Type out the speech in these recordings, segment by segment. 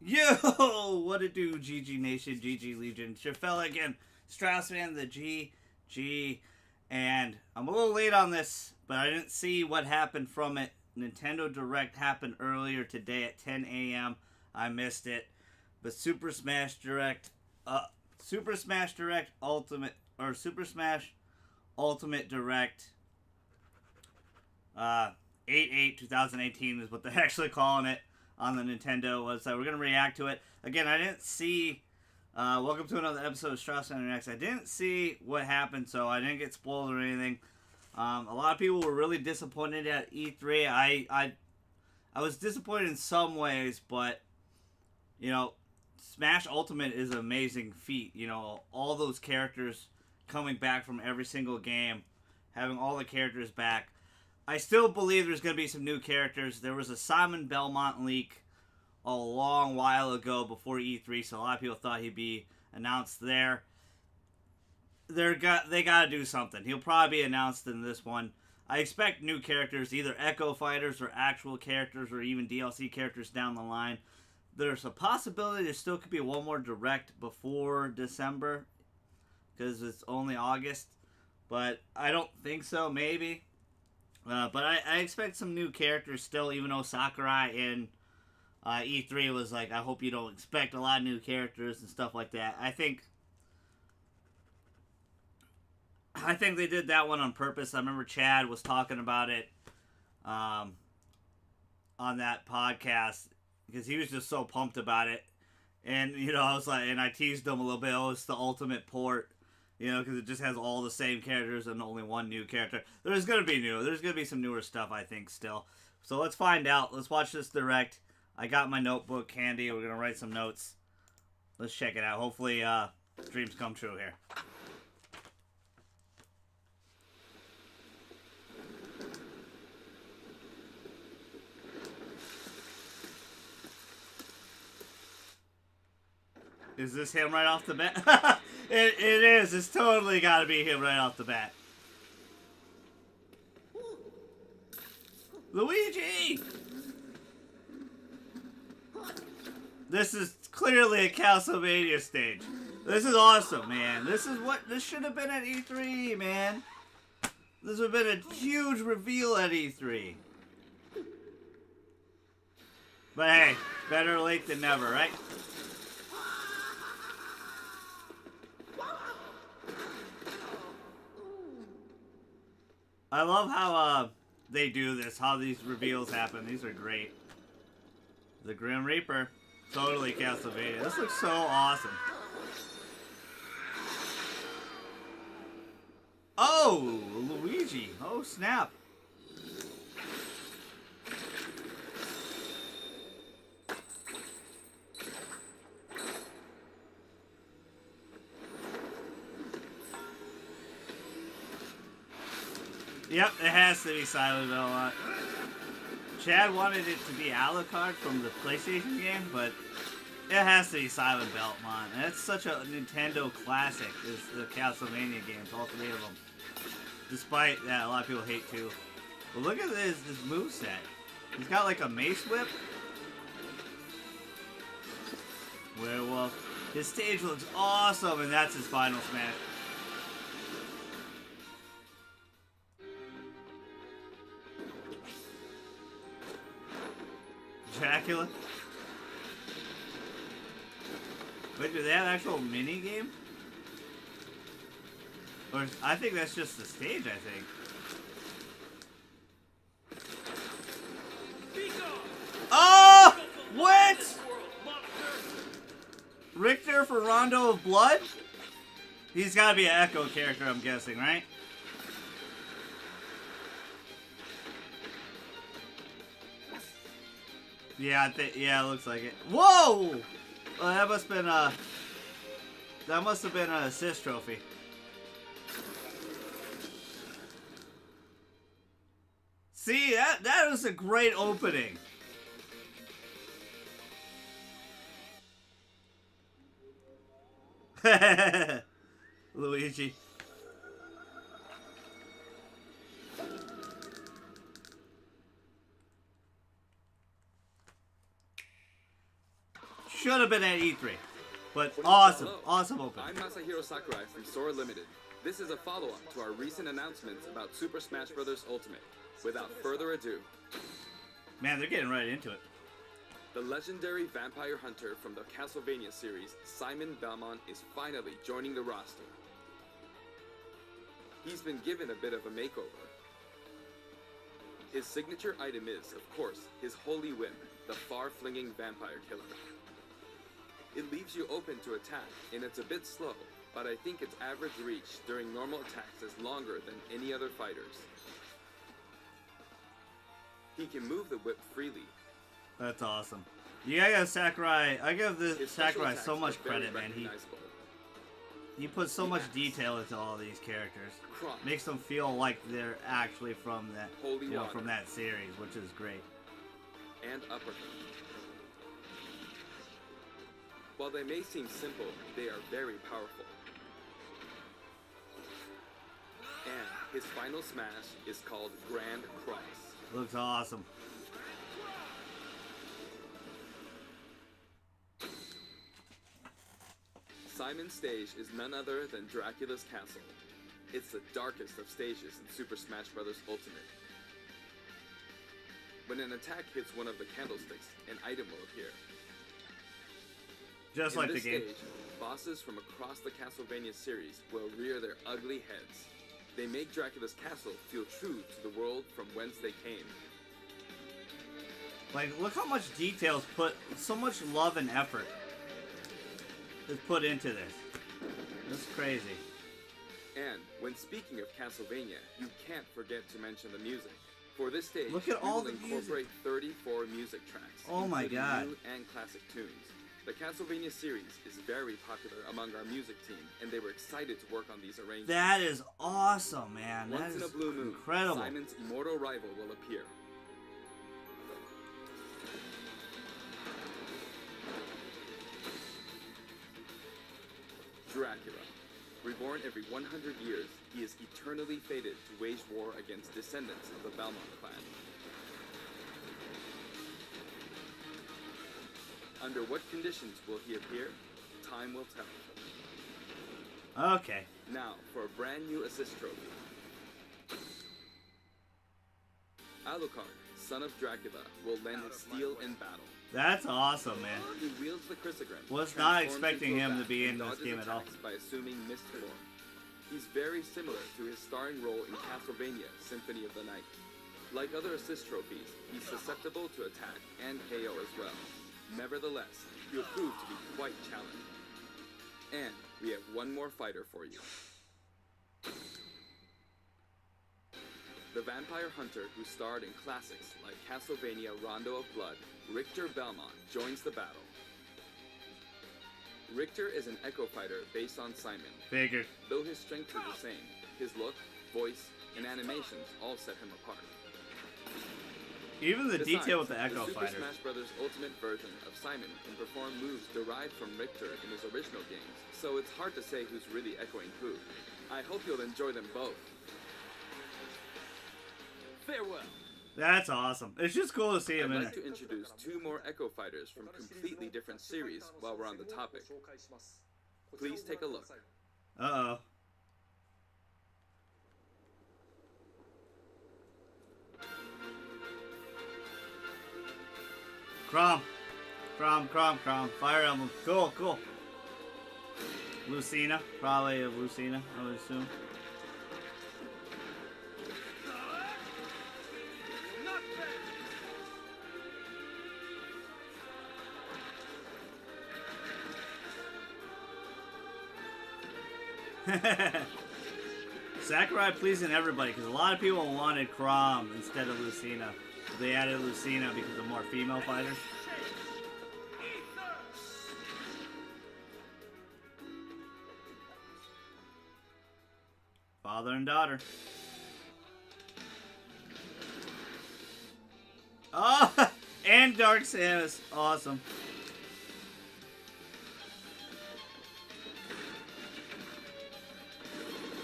Yo, what it do, GG Nation, GG Legion. It's your fella again, Straussman, the GG. And I'm a little late on this, but I didn't see what happened from it. Nintendo Direct happened earlier today at 10 a.m. I missed it. But Super Smash Direct Ultimate, or Super Smash Ultimate Direct 8/8/2018 is what they're actually calling it on the Nintendo website. We're going to react to it. Again, I didn't see... welcome to another episode of Straussman Reacts. I didn't see what happened, so I didn't get spoiled or anything. A lot of people were really disappointed at E3. I was disappointed in some ways, but, you know, Smash Ultimate is an amazing feat. You know, all those characters coming back from every single game, having all the characters back. I still believe there's going to be some new characters. There was a Simon Belmont leak a long while ago before E3, so a lot of people thought he'd be announced there. They got to do something. He'll probably be announced in this one. I expect new characters, either Echo Fighters or actual characters or even DLC characters down the line. There's a possibility there still could be one more Direct before December because it's only August, but I don't think so, maybe. But I expect some new characters still, even though Sakurai in E3 was like, I hope you don't expect a lot of new characters and stuff like that. I think they did that one on purpose. I remember Chad was talking about it on that podcast because he was just so pumped about it. And, you know, I was like, and I teased him a little bit, oh, it's the ultimate port. You know, because it just has all the same characters and only one new character. There's going to be new. There's going to be some newer stuff, I think, still. So let's find out. Let's watch this Direct. I got my notebook handy. We're going to write some notes. Let's check it out. Hopefully, dreams come true here. Is this him right off the bat? It is. It's totally got to be him right off the bat. Luigi! This is clearly a Castlevania stage. This is awesome, man. This should have been at E3, man. This would have been a huge reveal at E3. But hey, better late than never, right? I love how they do this, how these reveals happen. These are great. The Grim Reaper. Totally Castlevania. This looks so awesome. Oh, Luigi. Oh, snap. Yep, it has to be Silent Belmont. Chad wanted it to be Alucard from the PlayStation game, but it has to be Silent Belmont. And it's such a Nintendo classic, is the Castlevania games, all three of them. Despite that, a lot of people hate too. But look at this moveset. He's got like a mace whip. Werewolf. His stage looks awesome, and that's his final smash. Dracula. Wait, do they have an actual mini game? Or I think that's just the stage, I think. Oh! What? Richter for Rondo of Blood? He's gotta be an Echo character, I'm guessing, right? Yeah, yeah, it looks like it. Whoa! Well, that must have been an assist trophy. See, that was a great opening. Luigi. should have been at E3. But awesome, awesome opening. I'm Masahiro Sakurai from Sora Limited. This is a follow-up to our recent announcements about Super Smash Bros. Ultimate. Without further ado, man, they're getting right into it. The legendary vampire hunter from the Castlevania series, Simon Belmont, is finally joining the roster. He's been given a bit of a makeover. His signature item is, of course, his holy whip, the far-flinging vampire killer. It leaves you open to attack, and it's a bit slow, but I think its average reach during normal attacks is longer than any other fighter's. He can move the whip freely. That's awesome. Yeah, I give Sakurai. I give this Sakurai so much credit, man. He puts so much detail into all these characters. Makes them feel like they're actually from that, from that series, which is great. And uppercut. While they may seem simple, they are very powerful. And his final smash is called Grand Cross. Looks awesome. Simon's stage is none other than Dracula's castle. It's the darkest of stages in Super Smash Bros. Ultimate. When an attack hits one of the candlesticks, an item will appear. Just like the game. In this stage, bosses from across the Castlevania series will rear their ugly heads. They make Dracula's castle feel true to the world from whence they came. Like, look how much details put, so much love and effort is put into this. That's crazy. And when speaking of Castlevania, you can't forget to mention the music. For this stage, look at all the incorporate 34 music tracks. Oh my god. New and classic tunes. The Castlevania series is very popular among our music team, and they were excited to work on these arrangements. That is awesome, man. That Once is in a blue moon, incredible. Simon's immortal rival will appear. Dracula. Reborn every 100 years, he is eternally fated to wage war against descendants of the Belmont clan. Under what conditions will he appear? Time will tell. Okay. Now, for a brand new assist trophy. Alucard, son of Dracula, will lend his steel in battle. That's awesome, man. He wields the chrysogram. Was not expecting him to be in this game at all. By assuming mist form. He's very similar to his starring role in Castlevania Symphony of the Night. Like other assist trophies, he's susceptible to attack and KO as well. Nevertheless, he'll prove to be quite challenging. And we have one more fighter for you. The vampire hunter who starred in classics like Castlevania Rondo of Blood, Richter Belmont, joins the battle. Richter is an echo fighter based on Simon. Figured. Though his strength is the same, his look, voice, and animations all set him apart. Even the detail with the echo Super fighter. Smash Bros. Ultimate version of Simon can perform moves derived from Richter in his original games, so it's hard to say who's really echoing who. I hope you'll enjoy them both. Farewell. That's awesome. It's just cool to see him I'd in like it. to introduce two more echo fighters from completely different series while we're on the topic. Please take a look. Uh-oh. Crom. Fire Emblem. Cool. Lucina. Probably a Lucina, I would assume. Sakurai pleasing everybody, because a lot of people wanted Crom instead of Lucina. They added Lucina because of more female fighters. Father and daughter. Oh, and Dark Samus. Awesome.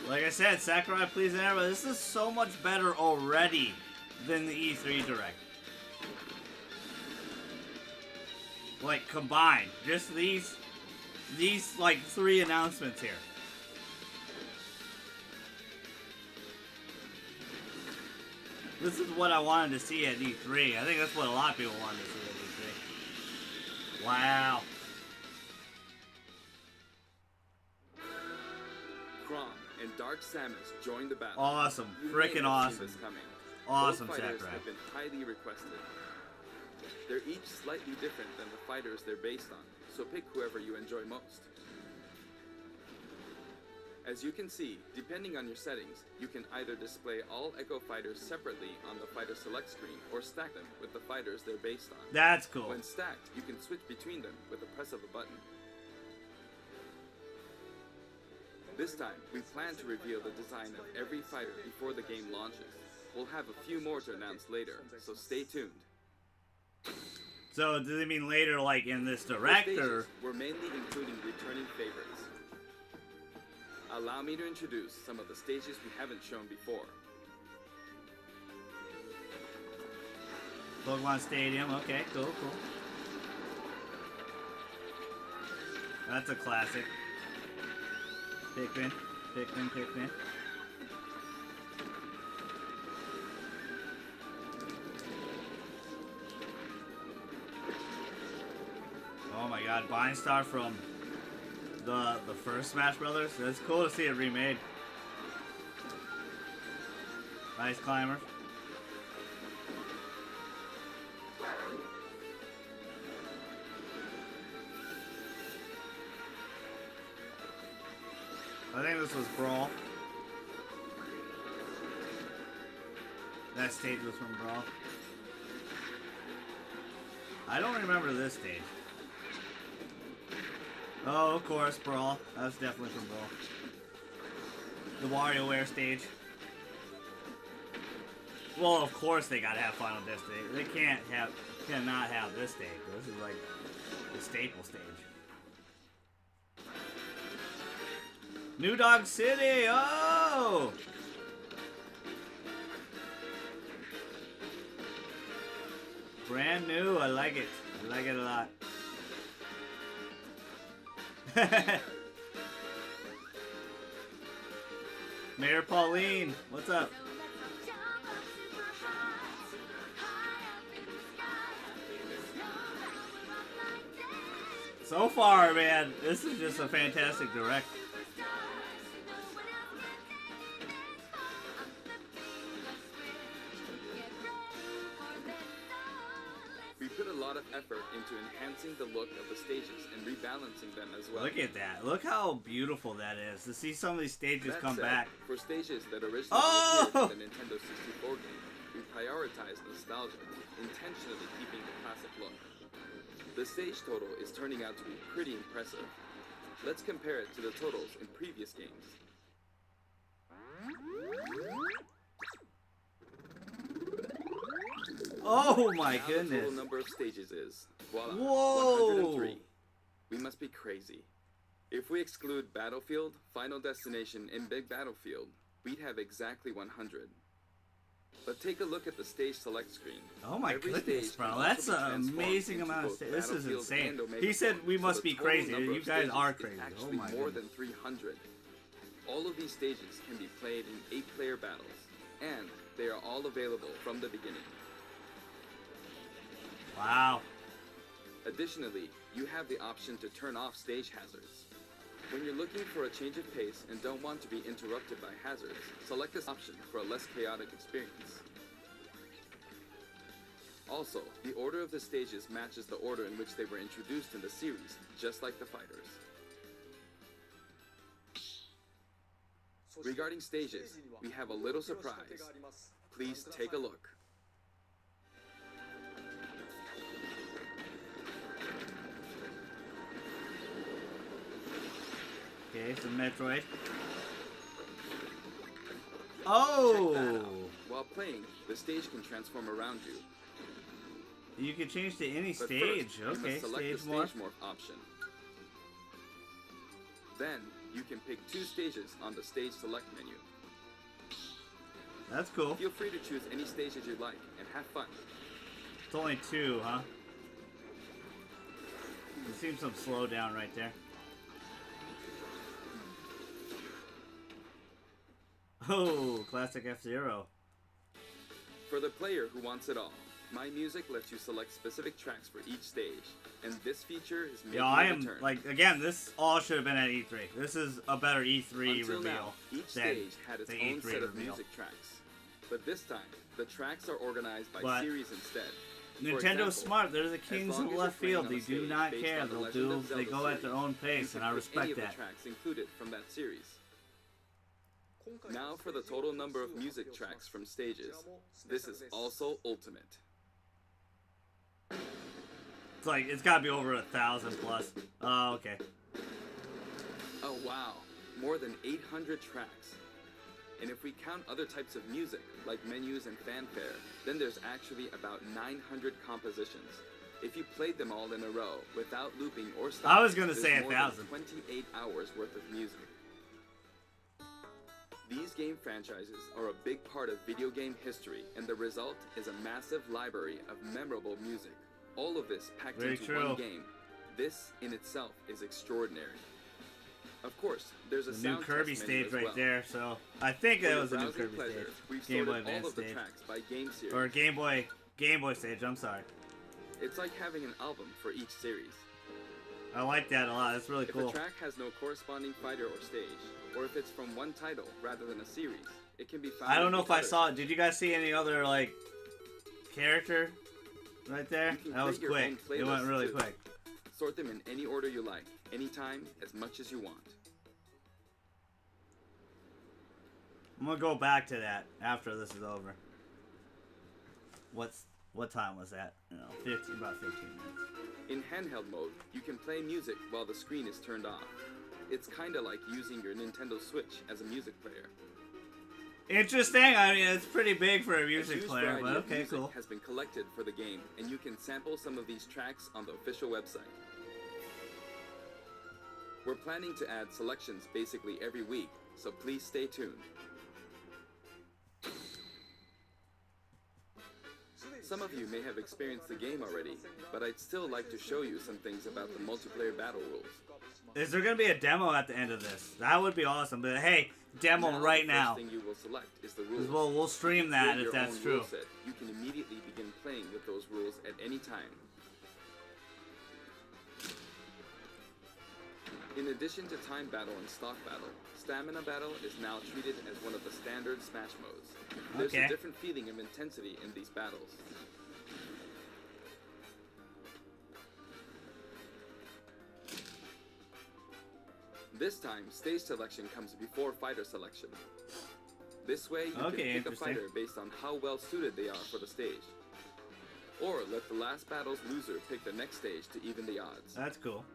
Like I said, Sakurai pleasing everybody. This is so much better already than the E3 Direct. like combined. Just these like 3 announcements here. This is what I wanted to see at E3. I think that's what a lot of people wanted to see at E3. Wow. Crom and Dark Samus join the battle. Awesome. You Freaking may have awesome. seen this coming. Awesome Both fighters Sakurai. have been highly requested. They're each slightly different than the fighters they're based on, so pick whoever you enjoy most. As you can see, depending on your settings, you can either display all Echo fighters separately on the fighter select screen or stack them with the fighters they're based on. That's cool. When stacked, you can switch between them with the press of a button. This time, we plan to reveal the design of every fighter before the game launches. We'll have a few more to announce later, so stay tuned. So, does it mean later, like in this For direct, stages, or? we're mainly including returning favorites. Allow me to introduce some of the stages we haven't shown before. Pokemon Stadium. Okay, cool. That's a classic. Pikmin. Oh my god, Vine Star from the first Smash Brothers. It's cool to see it remade. Ice Climber. I think this was Brawl. That stage was from Brawl. I don't remember this stage. Oh, of course, Brawl. That's definitely from Brawl. The WarioWare stage. Well, of course they gotta have Final Destiny. They cannot have this stage. This is like the staple stage. New Dog City! Oh! Brand new, I like it. I like it a lot. Mayor Pauline, what's up? So far, man, this is just a fantastic direct. We put a lot of effort into enhancing the look of the stages and rebalancing them as well. Look at that. Look how beautiful that is. To see some of these stages That come said, back. For stages that originally Oh! appeared in the Nintendo 64 game, we prioritized nostalgia, intentionally keeping the classic look. The stage total is turning out to be pretty impressive. Let's compare it to the totals in previous games. Oh my Now the goodness. total number of stages is, voila, Whoa! 103. We must be crazy. If we exclude Battlefield, Final Destination, and Big Battlefield, we'd have exactly 100. But take a look at the stage select screen. Oh my Every goodness, stage bro. can That's also be an transformed amazing into amount of both stages. This is Battlefield insane. and Omega He said forms, we so must the be total crazy. number You of guys stages are is crazy. Oh actually my more goodness. than 300. All of these stages can be played in 8-player battles, and they are all available from the beginning. Wow. Additionally, you have the option to turn off stage hazards. When you're looking for a change of pace and don't want to be interrupted by hazards, select this option for a less chaotic experience. Also, the order of the stages matches the order in which they were introduced in the series, just like the fighters. Regarding stages, we have a little surprise. Please take a look. Okay, some Metroid. Check that Oh! out. While playing, the stage can transform around you. You can change to any But stage. first, you Okay, must select stage the morph. stage morph option. Then, you can pick 2 stages on the stage select menu. That's cool. Feel free to choose any stages you like and have fun. It's only 2, huh? seems some slowdown right there. Oh, classic F-Zero. For the player who wants it all, My Music lets you select specific tracks for each stage, and this feature is making I a am, return. like, again, this all should have been at E3. This is a better E3 Until reveal now, each than stage had its the own E3 set of reveal. music tracks. But this time, the tracks are organized by But series instead. For Nintendo's example, smart. They're the kings long of as left you're playing field. on a They do stage not based care. on the They'll Legend do. of They Zelda go at their series, own you pace, can and I pick any respect of the that. tracks included from that series. Now for the total number of music tracks from stages. This is also ultimate. It's like it's got to be over 1,000 plus. Oh, okay. Oh wow, more than 800 tracks. And if we count other types of music, like menus and fanfare, then there's actually about 900 compositions. If you played them all in a row, without looping or stopping, I was gonna there's say more 1,000. than 28 hours worth of music. These game franchises are a big part of video game history, and the result is a massive library of memorable music. All of this packed Very into true. one game. This, in itself, is extraordinary. Of course, there's a The new sound Kirby test menu stage as right well. there. So I think For that your was a new browsing Kirby pleasure, stage. we've Game Boy sorted all Advance of the stage. tracks by game series. Or Game Boy stage. I'm sorry. It's like having an album for each series. I like that a lot. That's really If cool. a track has no corresponding fighter or stage, or if it's from one title rather than a series, it can be found I don't in know the if I other saw it. section. Did you guys see any other like character right there? You can That was create your quick. own It went playlists, really too. quick. Sort them in any order you like, anytime, as much as you want. I'm gonna go back to that after this is over. What time was that? You know, about 15 minutes. In handheld mode, you can play music while the screen is turned off. It's kinda like using your Nintendo Switch as a music player. Interesting. I mean, it's pretty big for a A music huge player, variety but of okay, music cool. has been collected for the game, and you can sample some of these tracks on the official website. We're planning to add selections basically every week, so please stay tuned. Some of you may have experienced the game already, but I'd still like to show you some things about the multiplayer battle rules. Is there gonna be a demo at the end of this? That would be awesome. But hey, demo right the now. first thing you will select is the rules. We'll stream that Create if your that's own true. rule set. You can immediately begin playing with those rules at any time. In addition to time battle and stock battle, stamina battle is now treated as one of the standard Smash modes. There's Okay. a different feeling of intensity in these battles. This time, stage selection comes before fighter selection. This way, you can pick a interesting. fighter based on how well suited they are for the stage. Or let the last battle's loser pick the next stage to even the odds. That's cool.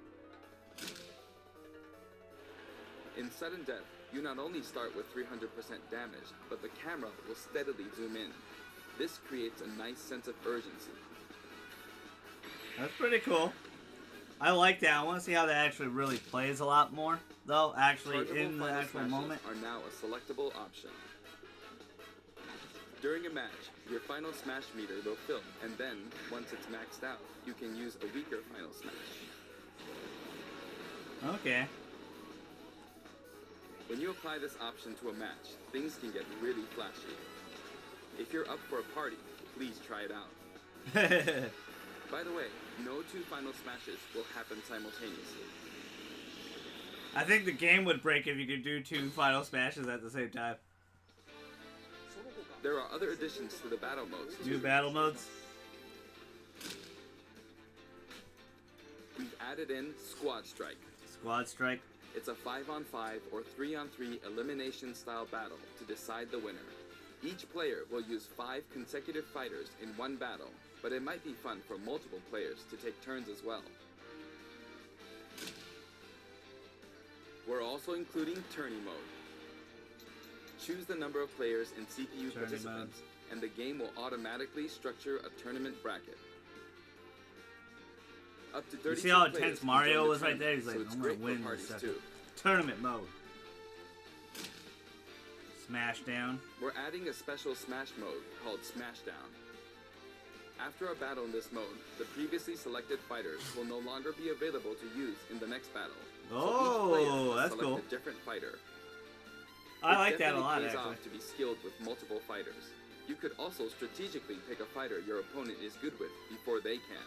In sudden death, you not only start with 300% damage, but the camera will steadily zoom in. This creates a nice sense of urgency. That's pretty cool. I like that. I want to see how that actually really plays a lot more, though. Actually, Chargeable in the final actual smashes moment. are now a selectable option. During a match, your final smash meter will fill, and then, once it's maxed out, you can use a weaker final smash. Okay. When you apply this option to a match, things can get really flashy. If you're up for a party, please try it out. By the way, no two final smashes will happen simultaneously. I think the game would break if you could do two final smashes at the same time. There are other additions to the battle modes too. New battle modes. We've added in Squad Strike. Squad Strike. It's a 5-on-5 or 3-on-3 elimination style battle to decide the winner. Each player will use 5 consecutive fighters in one battle, but it might be fun for multiple players to take turns as well. We're also including tourney mode. Choose the number of players and CPU Tourney participants, and the game will automatically structure a tournament bracket. Up to 32 You see how players intense can Mario join the was right there? tournament, He's like, so it's I'm gonna great for win this parties second. too. Tournament mode. Smash down. We're adding a special Smash mode called Smashdown. After a battle in this mode, the previously selected fighters will no longer be available to use in the next battle. So each player must that's select cool. a different fighter. I like that a lot, It definitely pays actually. off to be skilled with multiple fighters. You could also strategically pick a fighter your opponent is good with before they can.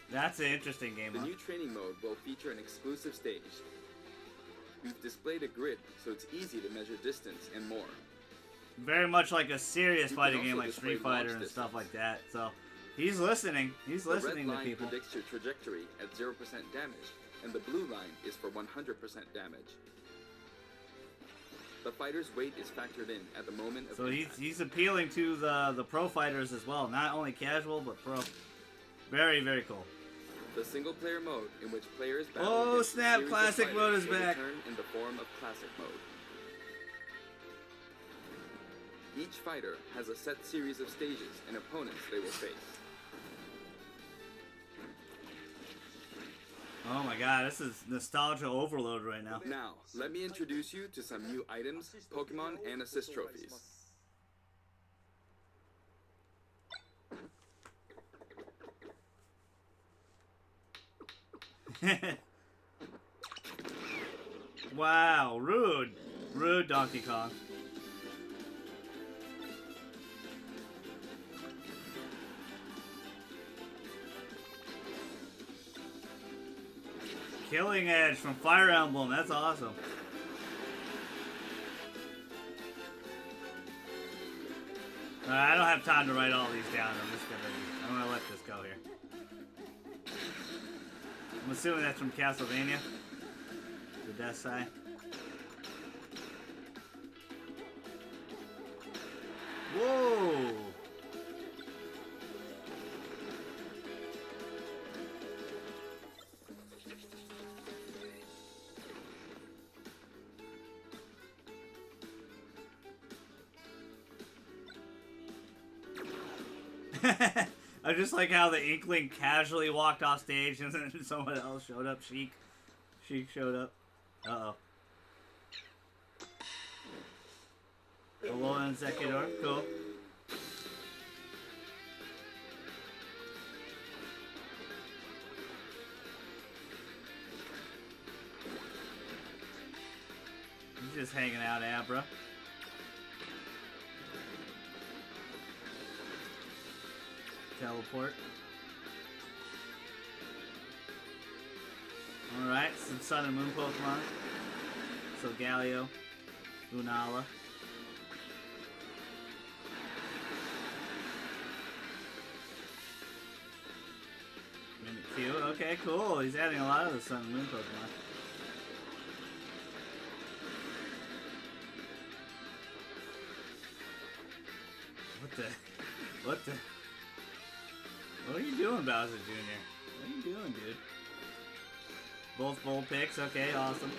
That's an interesting game The mode. new training mode will feature an exclusive stage. We've displayed a grid so it's easy to measure distance and more. Very much like a serious You can fighting also game like display Street Fighter launch and stuff distance. like that. So he's listening. He's listening The to red line people. predicts your trajectory at 0% damage, and the blue line is for 100% damage. The fighter's weight is factored in at the moment of So impact. he's appealing to the pro fighters as well, not only casual but pro. Very, very cool. The single-player mode, in which players battle Oh, against a snap, series of classic fighters, mode is will back. return in the form of classic mode. Each fighter has a set series of stages and opponents they will face. Oh my god, this is nostalgia overload right now. Now, let me introduce you to some new items, Pokemon, and assist trophies. Wow, rude. Rude, Donkey Kong. Killing Edge from Fire Emblem, that's awesome. I don't have time to write all these down. I'm gonna let this go here. I'm assuming that's from Castlevania. The Death Side. Whoa! I just like how the Inkling casually walked off stage and then someone else showed up. Sheik showed up. Uh-oh. Hello and Sekidor. Cool. He's just hanging out, Abra. Teleport. Alright, some Sun and Moon Pokemon. So Galio, Lunala. Mimikyu. Okay, cool. He's adding a lot of the Sun and Moon Pokemon. What the? What are you doing, Bowser Jr.? What are you doing, dude? Both full picks, okay, awesome.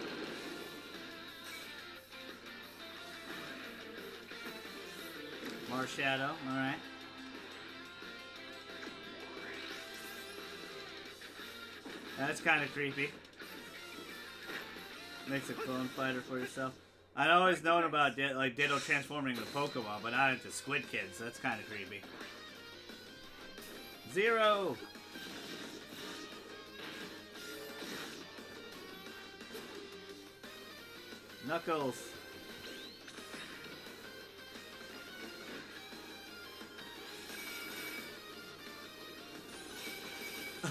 Marshadow, alright. That's kind of creepy. Makes a clone fighter for yourself. I'd always known about like Ditto transforming into Pokemon, but not into Squid Kids. That's kind of creepy. Zero! Knuckles.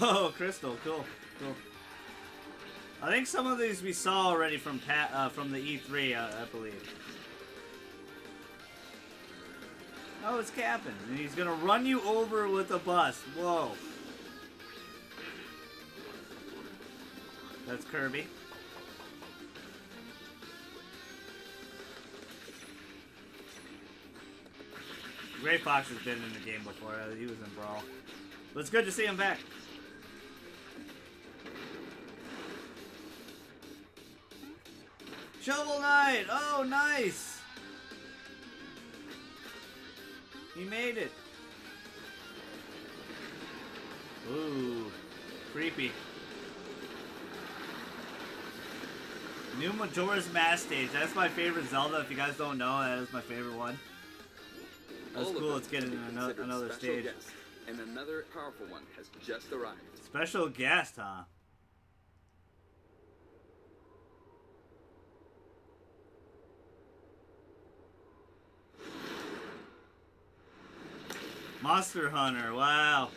Oh, Crystal, cool, cool. I think some of these we saw already from the E3, I believe. Oh, it's Captain, and he's gonna run you over with a bus. Whoa. That's Kirby. Gray Fox has been in the game before. He was in Brawl. But it's good to see him back. Shovel Knight! Oh, nice! He made it. Ooh, creepy. New Majora's Mask stage. That's my favorite Zelda. If you guys don't know, that is my favorite one. That's All of cool. them It's getting can be another considered special stage. guests, and another powerful one has just arrived. Special guest, huh? Monster Hunter, wow.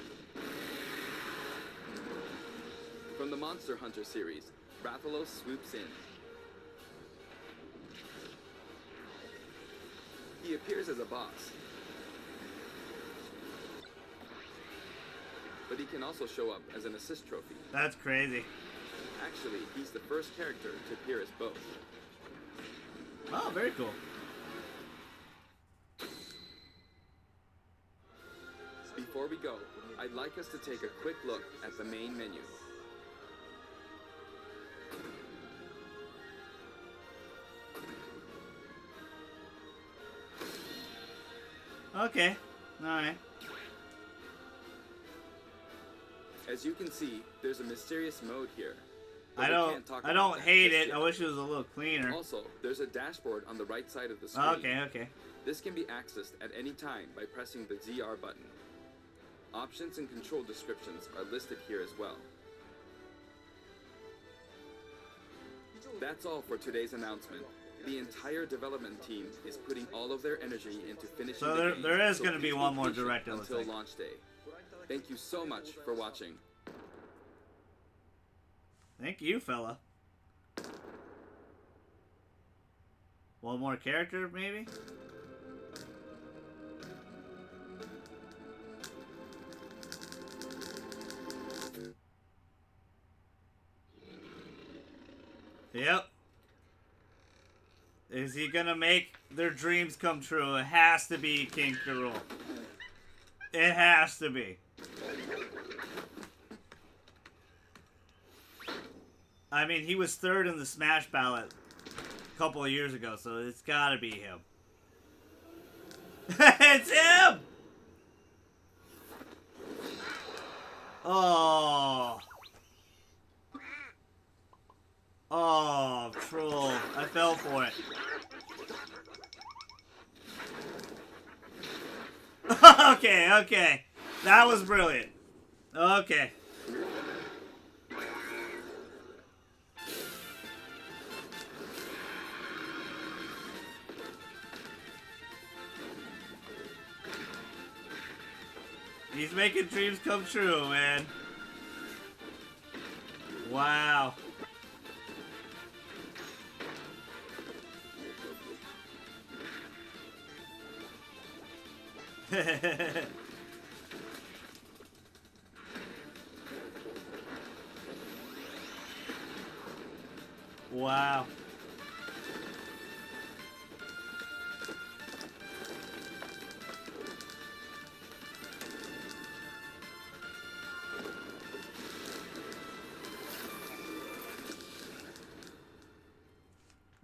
From the Monster Hunter series, Rathalos swoops in. He appears as a boss, but he can also show up as an assist trophy. That's crazy. Actually, he's the first character to appear as both. Oh, very cool. Before we go, I'd like us to take a quick look at the main menu. Okay, alright. As you can see, there's a mysterious mode here. but I we don't can't talk I about don't that hate just it. yet. I wish it was a little cleaner. Also, there's a dashboard on the right side of the screen. Okay, okay. This can be accessed at any time by pressing the ZR button. Options and control descriptions are listed here as well. That's all for today's announcement. The entire development team is putting all of their energy into finishing So the game, there is so gonna be please one more patient direct, it looks until like. launch day. Thank you so much for watching. Thank you, fella. One more character, maybe? Yep. Is he gonna make their dreams come true? It has to be King Karol. It has to be. I mean, he was third in the Smash ballot a couple of years ago, so it's gotta be him. It's him! Oh. Oh, troll. I fell for it. Okay, okay. That was brilliant. Okay. He's making dreams come true, man. Wow. Wow.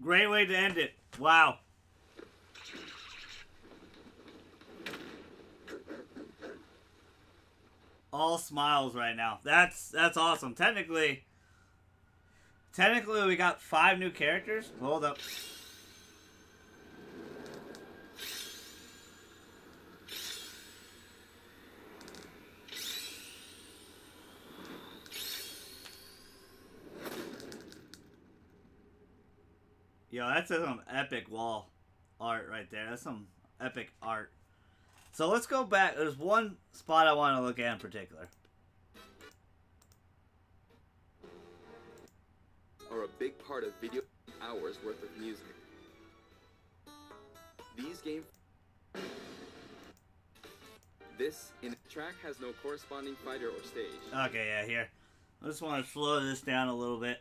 Great way to end it. Wow. All smiles right now. That's awesome. Technically we got 5 new characters. Hold up. Yo, that's some epic wall art right there. That's some epic art. So let's go back. There's one spot I want to look at in particular. Are a big part of video hours worth of music. These games. This in track has no corresponding fighter or stage. Okay, yeah, here. I just want to slow this down a little bit.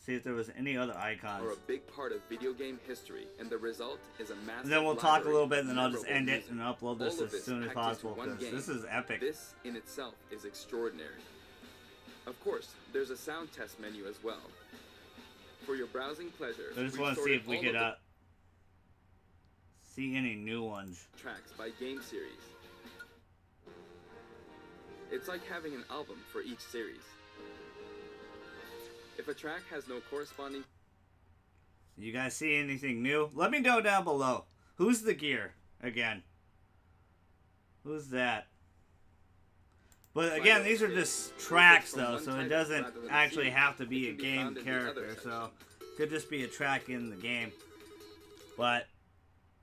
See if there was any other icons. Are a big part of video game history, and the result is a massive. And then we'll talk a library little bit, of and then I'll just memorable end it music. and upload this All of as soon as packed into possible, one because game. this is epic. This in itself is extraordinary. Of course, there's a sound test menu as well. For your browsing pleasure, I just we've want to see sorted if we all could of see any new ones. the tracks by game series. It's like having an album for each series. If a track has no corresponding... You guys see anything new? Let me know down below. Who's the gear again? Who's that? But again, these are just tracks though, so it doesn't actually have to be a game character. So it could just be a track in the game. But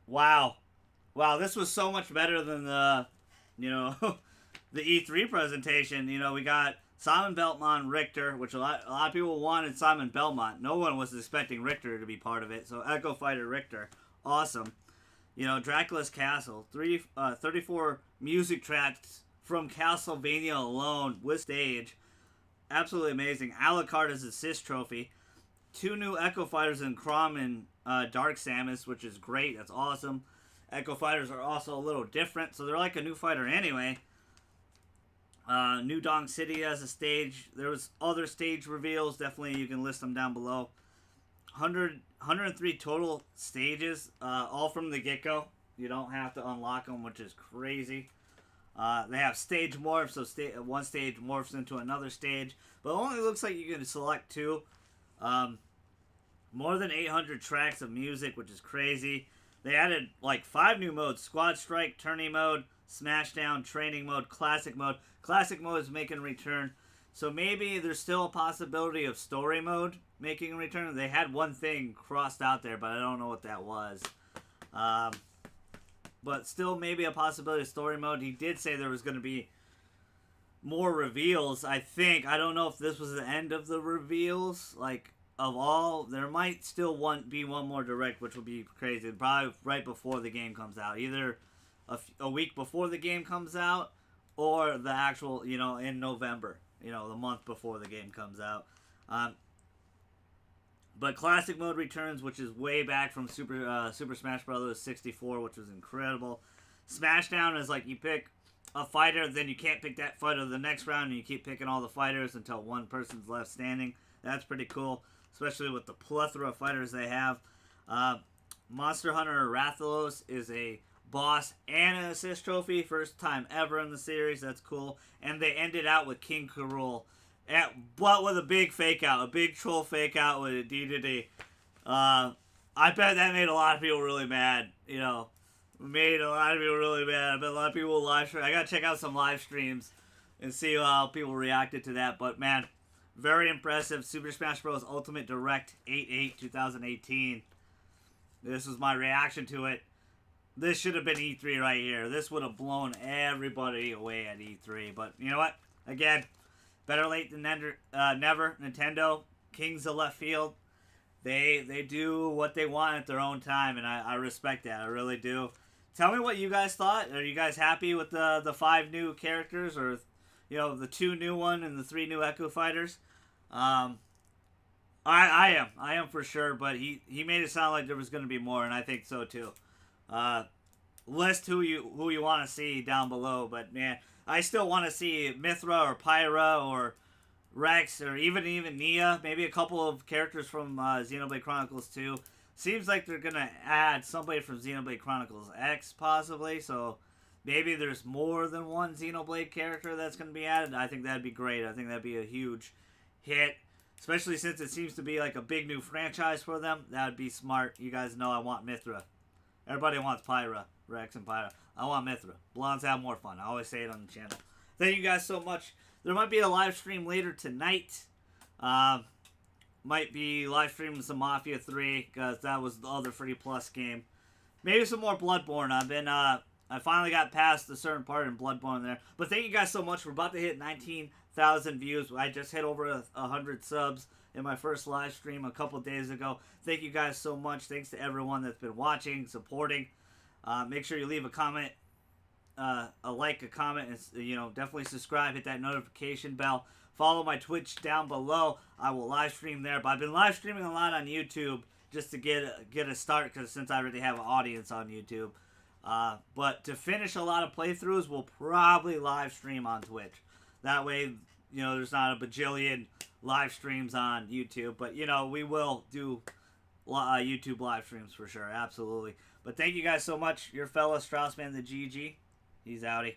wow, this was so much better than the, the E3 presentation. We got Simon Belmont, Richter, which a lot of people wanted Simon Belmont. No one was expecting Richter to be part of it. So Echo Fighter Richter, awesome. Dracula's Castle, 34 music tracks from Castlevania alone with stage. Absolutely amazing. Alucard's assist trophy. 2 new Echo Fighters in Crom and Dark Samus, which is great. That's awesome. Echo Fighters are also a little different, so they're like a new fighter anyway. New Dong City as a stage. There was other stage reveals. Definitely you can list them down below. 103 total stages, all from the get-go. You don't have to unlock them, which is crazy. They have stage morphs, so one stage morphs into another stage. But it only looks like you can select 2. More than 800 tracks of music, which is crazy. They added like 5 new modes. Squad Strike, Tourney Mode, Smashdown, Training Mode, Classic Mode. Classic Mode is making a return. So maybe there's still a possibility of Story Mode making a return. They had one thing crossed out there, but I don't know what that was. But still maybe a possibility of Story Mode. He did say there was going to be more reveals, I think. I don't know if this was the end of the reveals. Like, of all, there might still be one more direct, which would be crazy. Probably right before the game comes out. Either a week before the game comes out, or the actual, in November. The month before the game comes out. But Classic Mode returns, which is way back from Super Smash Bros. 64, which was incredible. Smashdown is like you pick a fighter, then you can't pick that fighter the next round, and you keep picking all the fighters until one person's left standing. That's pretty cool, especially with the plethora of fighters they have. Monster Hunter Rathalos is a boss and an assist trophy. First time ever in the series. That's cool. And they ended out with King K. Rool. But with a big fake out. A big troll fake out with a DDD. I bet that made a lot of people really mad. Made a lot of people really mad. I bet a lot of people will live stream. I gotta check out some live streams and see how people reacted to that. But man, very impressive. Super Smash Bros. Ultimate Direct 8/8/2018. This was my reaction to it. This should have been E3 right here. This would have blown everybody away at E3. But you know what? Again, better late than never. Nintendo, kings of left field. They do what they want at their own time, and I respect that. I really do. Tell me what you guys thought. Are you guys happy with the 5 new characters, or the 2 new one and the 3 new Echo Fighters? I am for sure. But he made it sound like there was going to be more, and I think so too. List who you want to see down below, but man, I still want to see Mithra or Pyra or Rex or even Nia, maybe a couple of characters from Xenoblade Chronicles 2. Seems like they're gonna add somebody from Xenoblade Chronicles X possibly, so maybe there's more than one Xenoblade character that's gonna be added. I think that'd be great. I think that'd be a huge hit, especially since it seems to be like a big new franchise for them. That would be smart. You guys know I want Mithra. Everybody wants Pyra, Rex, and Pyra. I want Mithra. Blondes have more fun. I always say it on the channel. Thank you guys so much. There might be a live stream later tonight. Might be live streaming some Mafia 3, because that was the other free plus game. Maybe some more Bloodborne. I finally got past a certain part in Bloodborne there. But thank you guys so much. We're about to hit 19,000 views. I just hit over 100 subs in my first live stream a couple days ago. Thank you guys so much. Thanks to everyone that's been watching, supporting. Make sure you leave a comment, a like, a comment, and definitely subscribe. Hit that notification bell. Follow my Twitch down below. I will live stream there. But I've been live streaming a lot on YouTube just to get a start, because since I already have an audience on YouTube. But to finish a lot of playthroughs, we'll probably live stream on Twitch. That way, there's not a bajillion live streams on YouTube. But, we will do YouTube live streams for sure. Absolutely. But thank you guys so much. Your fellow Straussman the GG. He's outie.